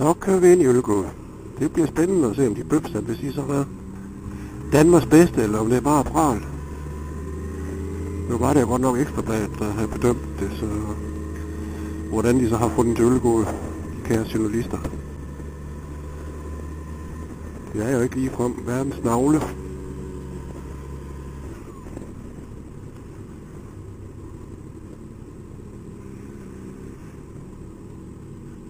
Så kører vi ind i Ølgod. Det bliver spændende at se, om de bøfser, hvis I så er Danmarks bedste, eller om det er bare pral. Nu var det godt nok Ekstrabladet, der havde bedømt det, så hvordan de så har fundet til Ølgod, kære journalister. Det er jo ikke ligefrem verdens navle.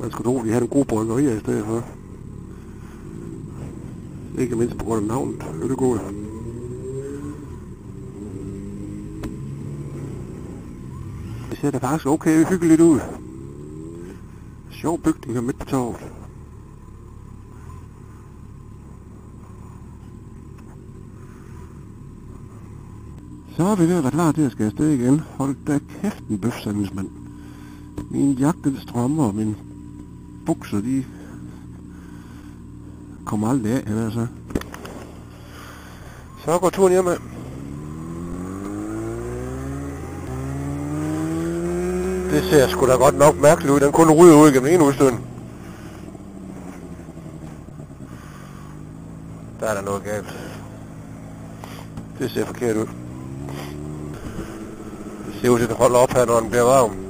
Man skulle tro, at de havde en god bryggerier i stedet for. Ikke mindst på grund af navnet, Ølgod. Det ser da faktisk okay hyggeligt ud. Sjov bygning her midt på torvet. Så er vi ved at være klar til at skal afsted igen. Hold da kæft en bøfsandelsmand. Min jakke strømmer, og mine bukser, de kommer aldrig af, eller så. Så går turen hjemme. Det ser sgu da godt nok mærkeligt ud. Den kun ryger ud gennem en udstødning. Der er der noget galt. Det ser forkert ud. Det ser ud til, at det holder op her, når den bliver varm.